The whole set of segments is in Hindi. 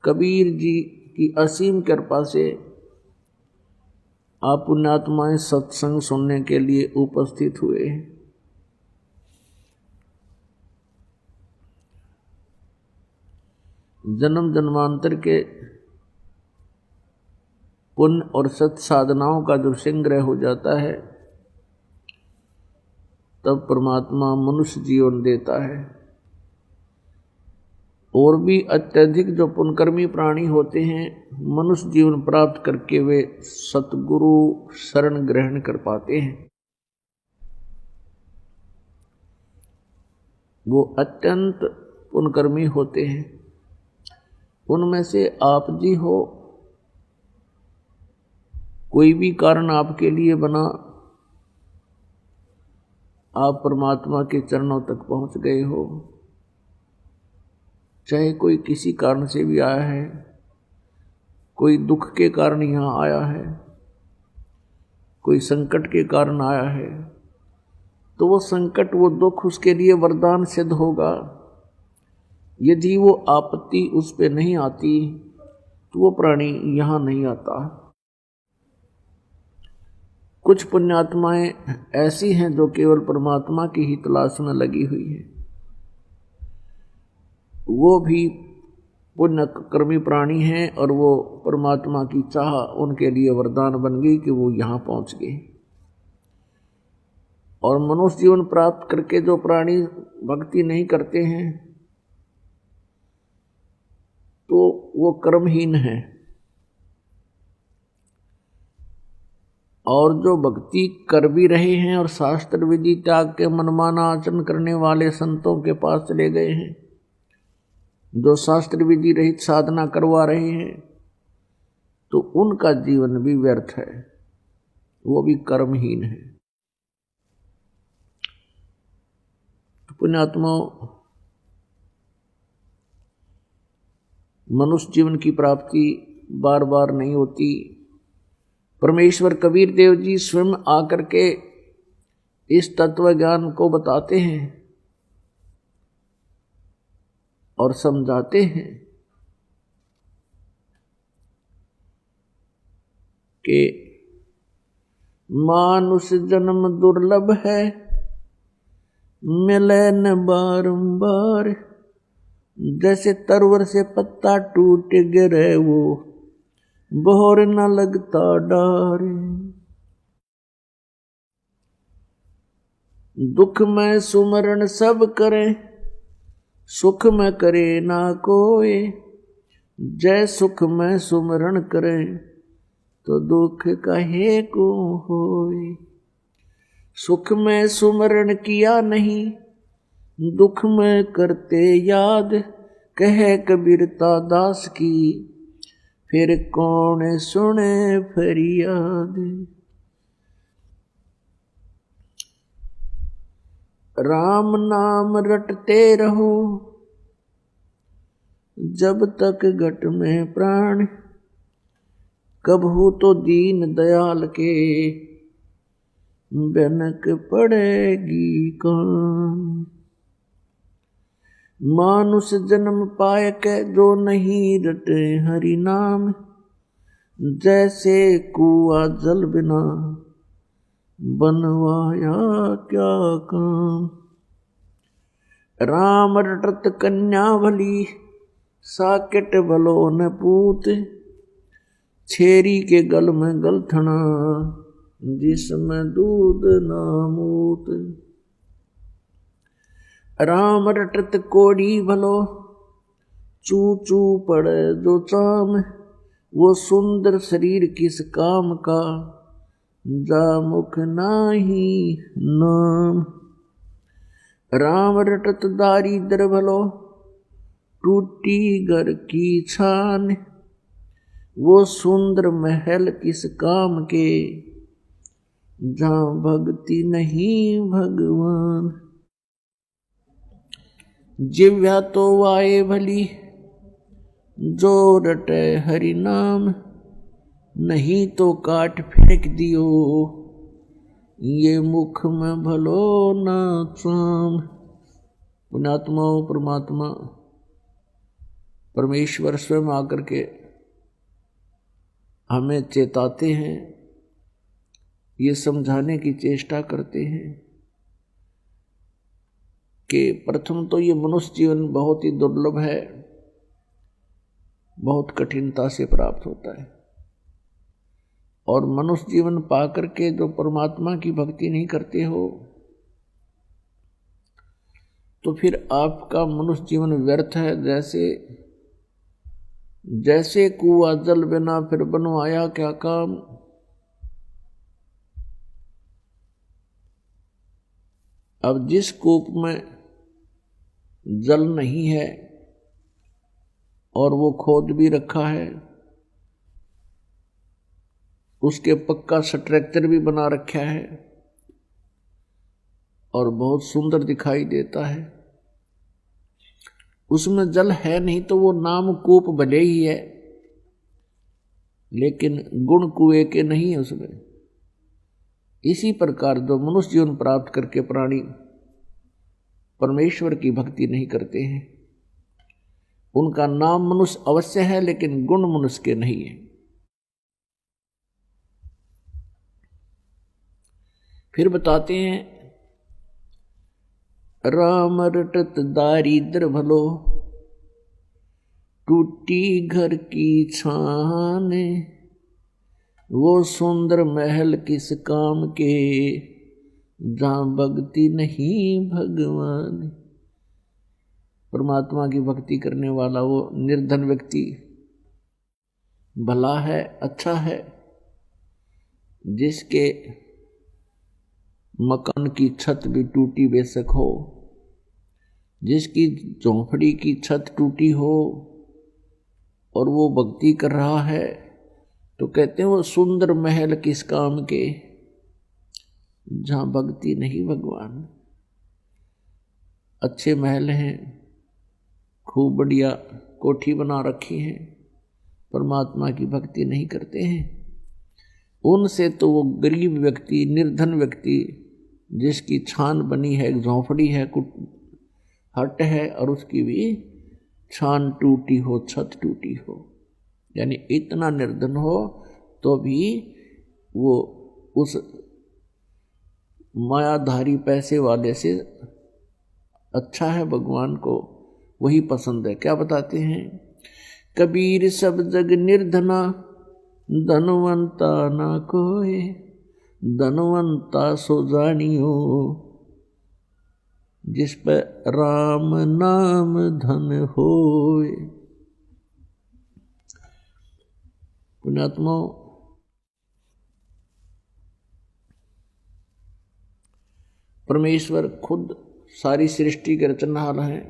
कबीर जी की असीम कृपा से आप पुण्यात्माएं सत्संग सुनने के लिए उपस्थित हुए। जन्म जन्मांतर के पुण्य और सत साधनाओं का जब संग्रह हो जाता है तब परमात्मा मनुष्य जीवन देता है। और भी अत्यधिक जो पुण्यकर्मी प्राणी होते हैं मनुष्य जीवन प्राप्त करके वे सतगुरु शरण ग्रहण कर पाते हैं। वो अत्यंत पुण्यकर्मी होते हैं। उनमें से आप जी हो। कोई भी कारण आपके लिए बना, आप परमात्मा के चरणों तक पहुंच गए हो। चाहे कोई किसी कारण से भी आया है, कोई दुख के कारण यहाँ आया है, कोई संकट के कारण आया है, तो वो संकट वो दुख उसके लिए वरदान सिद्ध होगा। यदि वो आपत्ति उस पे नहीं आती तो वो प्राणी यहाँ नहीं आता। कुछ पुण्यात्माएं ऐसी हैं जो केवल परमात्मा की ही तलाश में लगी हुई है। वो भी पुण्यकर्मी प्राणी हैं और वो परमात्मा की चाह उनके लिए वरदान बन गई कि वो यहाँ पहुँच गए। और मनुष्य जीवन प्राप्त करके जो प्राणी भक्ति नहीं करते हैं तो वो कर्महीन है। और जो भक्ति कर भी रहे हैं और शास्त्र विधि त्याग के मनमाना आचरण करने वाले संतों के पास चले गए हैं, जो शास्त्र विधि रहित साधना करवा रहे हैं, तो उनका जीवन भी व्यर्थ है, वो भी कर्महीन है। तो पुण्यात्माओं, मनुष्य जीवन की प्राप्ति बार बार नहीं होती। परमेश्वर कबीर देव जी स्वयं आकर के इस तत्व ज्ञान को बताते हैं और समझाते हैं कि मानुष जन्म दुर्लभ है, मिले न बारंबार। जैसे तरवर से पत्ता टूट गिरे वो बोर न लगता डार। दुख में सुमरण सब करे, सुख में करे ना कोई। जय सुख में सुमरण करे तो दुख कहे को होए। सुख में सुमरण किया नहीं, दुख में करते याद। कहे कबीरता दास की, फिर कौन सुने फरियाद। राम नाम रटते रहो जब तक घट में प्राण। कबहू तो दीन दयाल के बनक पड़ेगी कान। मानुष जन्म पाए के जो नहीं रटे हरि नाम। जैसे कुआ जल बिना बनवाया क्या काम। राम रटत कन्या भली, साकेट भलो न पूत। छेरी के गल में गलथना, जिसमें दूध ना मूत। राम रटत कोड़ी भलो, चू चू पड़े जो चाम। वो सुंदर शरीर किस काम का, जा मुख नाही नाम। राम रटत दारिद्र भलो, टूटी घर की छान। वो सुंदर महल किस काम के, जहाँ भक्ति नहीं भगवान। जिव्या तो वाए भली, जो रटे हरि नाम। नहीं तो काट फेंक दियो, ये मुख में भलो ना चाम। पुण्यात्माओं, परमात्मा परमेश्वर स्वयं आकर के हमें चेताते हैं, ये समझाने की चेष्टा करते हैं कि प्रथम तो ये मनुष्य जीवन बहुत ही दुर्लभ है, बहुत कठिनता से प्राप्त होता है, और मनुष्य जीवन पाकर के जो परमात्मा की भक्ति नहीं करते हो तो फिर आपका मनुष्य जीवन व्यर्थ है। जैसे कुआं जल बिना फिर बनवाया क्या काम। अब जिस कूप में जल नहीं है और वो खोद भी रखा है, उसके पक्का स्ट्रक्चर भी बना रखा है और बहुत सुंदर दिखाई देता है, उसमें जल है नहीं तो वो नाम कूप भले ही है लेकिन गुण कुएं के नहीं है उसमें। इसी प्रकार जो मनुष्य जीवन प्राप्त करके प्राणी परमेश्वर की भक्ति नहीं करते हैं, उनका नाम मनुष्य अवश्य है लेकिन गुण मनुष्य के नहीं है। फिर बताते हैं, राम रटत दारिद्र भलो, टूटी घर की छान, वो सुंदर महल किस काम के, जहां भक्ति नहीं भगवान। परमात्मा की भक्ति करने वाला वो निर्धन व्यक्ति भला है, अच्छा है, जिसके मकान की छत भी टूटी बेशक हो, जिसकी झोंपड़ी की छत टूटी हो और वो भक्ति कर रहा है, तो कहते हैं वो सुंदर महल किस काम के, जहां भक्ति नहीं भगवान। अच्छे महल हैं, खूब बढ़िया कोठी बना रखी है, परमात्मा की भक्ति नहीं करते हैं, उनसे तो वो गरीब व्यक्ति, निर्धन व्यक्ति, जिसकी छान बनी है, झोंपड़ी है, हट है और उसकी भी छान टूटी हो, छत टूटी हो, यानी इतना निर्धन हो तो भी वो उस मायाधारी पैसे वाले से अच्छा है, भगवान को वही पसंद है। क्या बताते हैं, कबीर सब जग निर्धना, धनवंता ना कोय, धनवंता सो जानियो, जिस पर राम नाम धन होए। पुण्यात्मा, परमेश्वर खुद सारी सृष्टि के रचनहार हैं,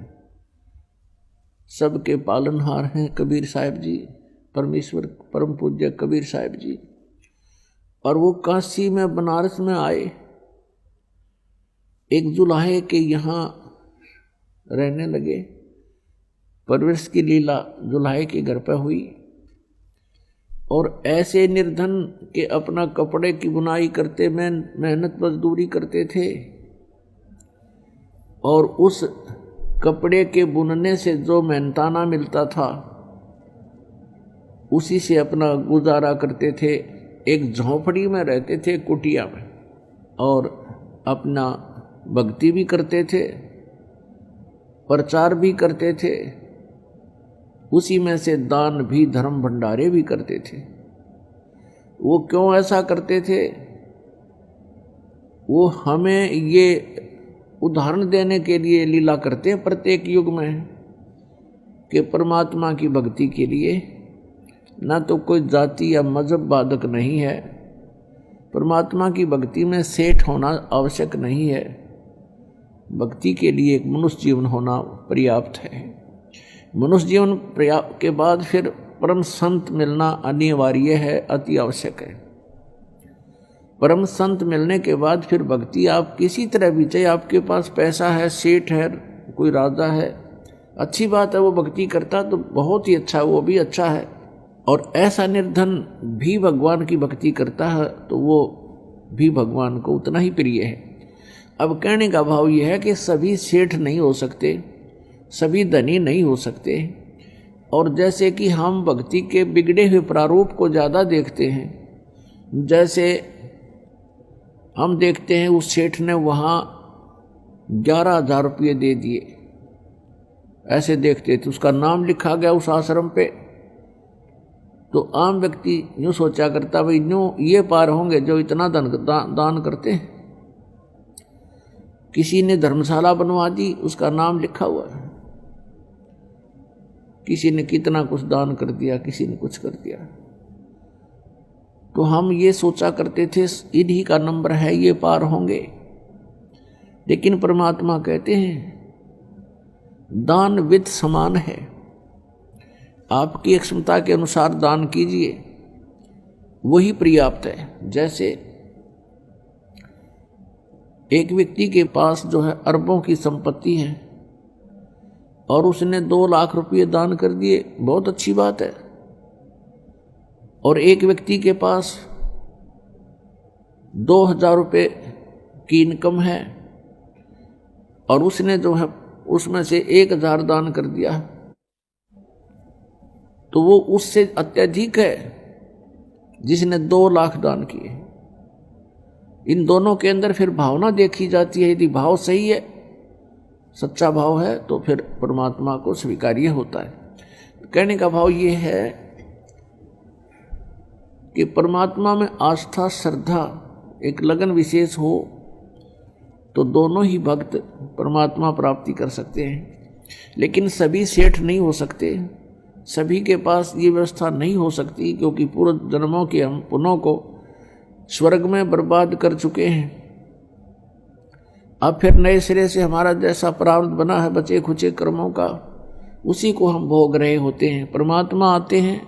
सबके पालनहार हैं कबीर साहिब जी, परमेश्वर परम पूज्य कबीर साहिब जी। और वो काशी में, बनारस में आए, एक जुलाहे के यहाँ रहने लगे। परवरिश की लीला जुलाहे के घर पर हुई और ऐसे निर्धन के अपना कपड़े की बुनाई करते, मेहनत मजदूरी करते थे और उस कपड़े के बुनने से जो मेहनताना मिलता था उसी से अपना गुजारा करते थे। एक झोंपड़ी में रहते थे, कुटिया में, और अपना भक्ति भी करते थे, प्रचार भी करते थे, उसी में से दान भी, धर्म भंडारे भी करते थे। वो क्यों ऐसा करते थे, वो हमें ये उदाहरण देने के लिए लीला करते हैं प्रत्येक युग में कि परमात्मा की भक्ति के लिए ना तो कोई जाति या मजहब बाधक नहीं है, परमात्मा की भक्ति में सेठ होना आवश्यक नहीं है, भक्ति के लिए एक मनुष्य जीवन होना पर्याप्त है। मनुष्य जीवन के बाद फिर परम संत मिलना अनिवार्य है, अति आवश्यक है। परम संत मिलने के बाद फिर भक्ति आप किसी तरह भी, चाहे आपके पास पैसा है, सेठ है, कोई राजा है, अच्छी बात है, वो भक्ति करता तो बहुत ही अच्छा, वो भी अच्छा है। और ऐसा निर्धन भी भगवान की भक्ति करता है तो वो भी भगवान को उतना ही प्रिय है। अब कहने का भाव यह है कि सभी सेठ नहीं हो सकते, सभी धनी नहीं हो सकते, और जैसे कि हम भक्ति के बिगड़े हुए प्रारूप को ज़्यादा देखते हैं, जैसे हम देखते हैं उस सेठ ने वहाँ 11,000 रुपये दे दिए, ऐसे देखते थे, उसका नाम लिखा गया उस आश्रम पे, तो आम व्यक्ति यूँ सोचा करता भाई यूँ ये पार होंगे जो इतना दान करते हैं। किसी ने धर्मशाला बनवा दी, उसका नाम लिखा हुआ है, किसी ने कितना कुछ दान कर दिया, किसी ने कुछ कर दिया। तो हम ये सोचा करते थे इन्हीं का नंबर है, ये पार होंगे। लेकिन परमात्मा कहते हैं दान विद समान है, आपकी क्षमता के अनुसार दान कीजिए, वही पर्याप्त है। जैसे एक व्यक्ति के पास जो है अरबों की संपत्ति है और उसने 2 लाख रुपये दान कर दिए, बहुत अच्छी बात है। और एक व्यक्ति के पास 2,000 रुपये की इनकम है और उसने जो है उसमें से 1,000 दान कर दिया, तो वो उससे अत्यधिक है जिसने 2 लाख दान किए। इन दोनों के अंदर फिर भावना देखी जाती है, यदि भाव सही है, सच्चा भाव है, तो फिर परमात्मा को स्वीकार्य होता है। कहने का भाव ये है कि परमात्मा में आस्था, श्रद्धा, एक लगन विशेष हो तो दोनों ही भक्त परमात्मा प्राप्ति कर सकते हैं। लेकिन सभी सेठ नहीं हो सकते, सभी के पास ये व्यवस्था नहीं हो सकती, क्योंकि पूर्व जन्मों के हम पुण्यों को स्वर्ग में बर्बाद कर चुके हैं। अब फिर नए सिरे से हमारा जैसा प्रारब्ध बना है बचे खुचे कर्मों का, उसी को हम भोग रहे होते हैं। परमात्मा आते हैं,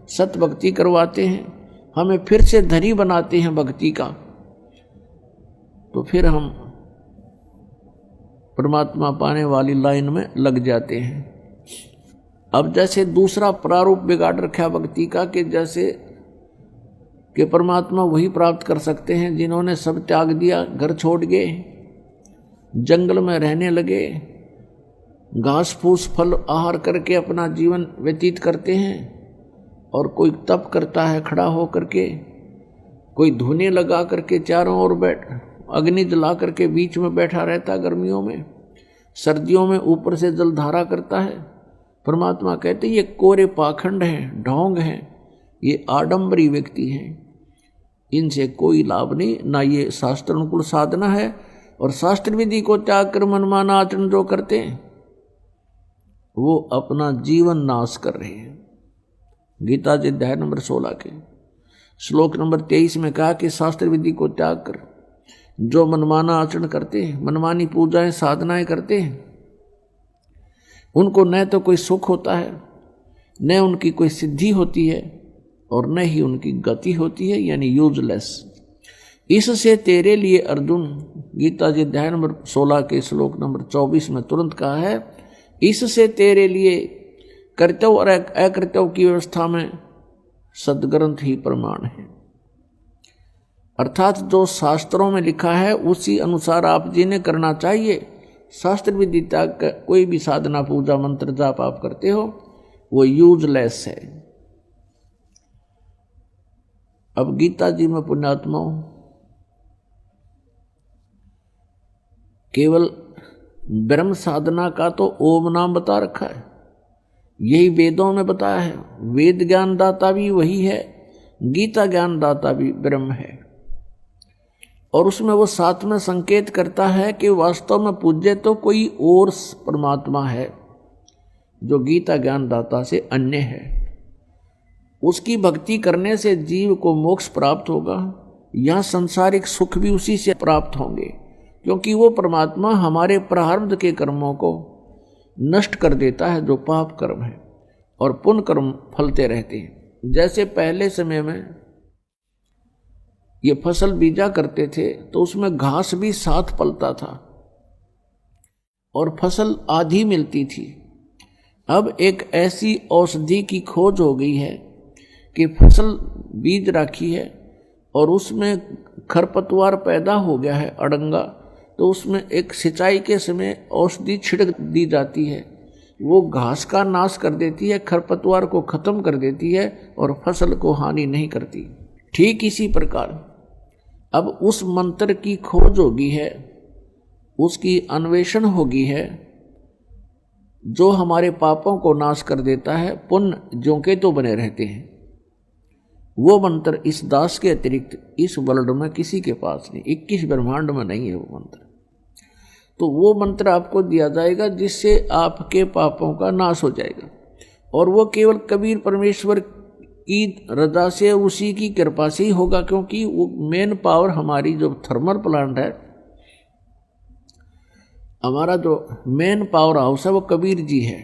सत भक्ति करवाते हैं, हमें फिर से धनी बनाते हैं भक्ति का, तो फिर हम परमात्मा पाने वाली लाइन में लग जाते हैं। अब जैसे दूसरा प्रारूप बिगाड़ रखा भक्ति का, कि जैसे कि परमात्मा वही प्राप्त कर सकते हैं जिन्होंने सब त्याग दिया, घर छोड़ गए, जंगल में रहने लगे, घास फूस फल आहार करके अपना जीवन व्यतीत करते हैं। और कोई तप करता है खड़ा हो करके, कोई धुने लगा करके चारों ओर अग्नि जला करके बीच में बैठा रहता गर्मियों में, सर्दियों में ऊपर से जलधारा करता है। परमात्मा कहते ये कोरे पाखंड हैं, ढोंग हैं, ये आडंबरी व्यक्ति हैं, इनसे कोई लाभ नहीं, ना ये शास्त्र अनुकूल साधना है। और शास्त्र विधि को त्याग कर मनमाना आचरण जो करते हैं वो अपना जीवन नाश कर रहे हैं। गीता जी अध्याय नंबर 16 के श्लोक नंबर 23 में कहा कि शास्त्र विधि को त्याग कर जो मनमाना आचरण करते हैं, मनमानी पूजाएं साधनाएं करते हैं, उनको न तो कोई सुख होता है, न उनकी कोई सिद्धि होती है, और न ही उनकी गति होती है, यानी यूजलेस। इससे तेरे लिए अर्जुन, गीता जी अध्याय नंबर 16 के श्लोक नंबर 24 में तुरंत कहा है, इससे तेरे लिए कर्तव्य और अकर्तव्य की व्यवस्था में सदग्रंथ ही प्रमाण है। अर्थात जो शास्त्रों में लिखा है उसी अनुसार आप जिन्हें करना चाहिए। शास्त्र विधि त्याग कोई भी साधना पूजा मंत्र जाप आप करते हो वो यूजलेस है। अब गीता जी में पुण्यात्माओं केवल ब्रह्म साधना का तो ओम नाम बता रखा है, यही वेदों में बताया है। वेद ज्ञान दाता भी वही है, गीता ज्ञान दाता भी ब्रह्म है। और उसमें वो साथ में संकेत करता है कि वास्तव में पूज्य तो कोई और परमात्मा है जो गीता ज्ञान दाता से अन्य है। उसकी भक्ति करने से जीव को मोक्ष प्राप्त होगा, यहाँ संसारिक सुख भी उसी से प्राप्त होंगे, क्योंकि वो परमात्मा हमारे प्रारब्ध के कर्मों को नष्ट कर देता है जो पाप कर्म है, और पुण्य कर्म फलते रहते हैं। जैसे पहले समय में ये फसल बीजा करते थे तो उसमें घास भी साथ पलता था और फसल आधी मिलती थी। अब एक ऐसी औषधि की खोज हो गई है कि फसल बीज रखी है और उसमें खरपतवार पैदा हो गया है, अड़ंगा, तो उसमें एक सिंचाई के समय औषधि छिड़क दी जाती है वो घास का नाश कर देती है, खरपतवार को खत्म कर देती है और फसल को हानि नहीं करती। ठीक इसी प्रकार अब उस मंत्र की खोज होगी है, उसकी अन्वेषण होगी है, जो हमारे पापों को नाश कर देता है, पुण्य ज्यों के तो बने रहते हैं। वो मंत्र इस दास के अतिरिक्त इस वर्ल्ड में किसी के पास नहीं, 21 ब्रह्मांड में नहीं है वो मंत्र। तो वो मंत्र आपको दिया जाएगा जिससे आपके पापों का नाश हो जाएगा, और वो केवल कबीर परमेश्वर की रजा से, उसी की कृपा से ही होगा, क्योंकि वो मेन पावर हमारी जो थर्मल प्लांट है, हमारा जो मेन पावर हाउस है वो कबीर जी है,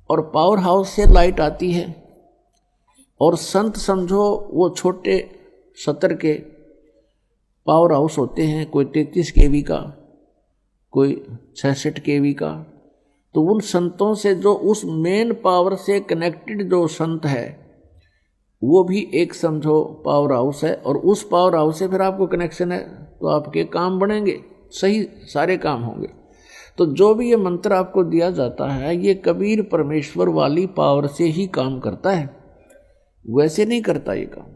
और पावर हाउस से लाइट आती है। और संत समझो वो छोटे सतर के पावर हाउस होते हैं, कोई 33 kV का, कोई 66 kV का। तो उन संतों से जो उस मेन पावर से कनेक्टेड जो संत है, वो भी एक समझो पावर हाउस है, और उस पावर हाउस से फिर आपको कनेक्शन है तो आपके काम बनेंगे, सही सारे काम होंगे। तो जो भी ये मंत्र आपको दिया जाता है, ये कबीर परमेश्वर वाली पावर से ही काम करता है, वैसे नहीं करता ये काम।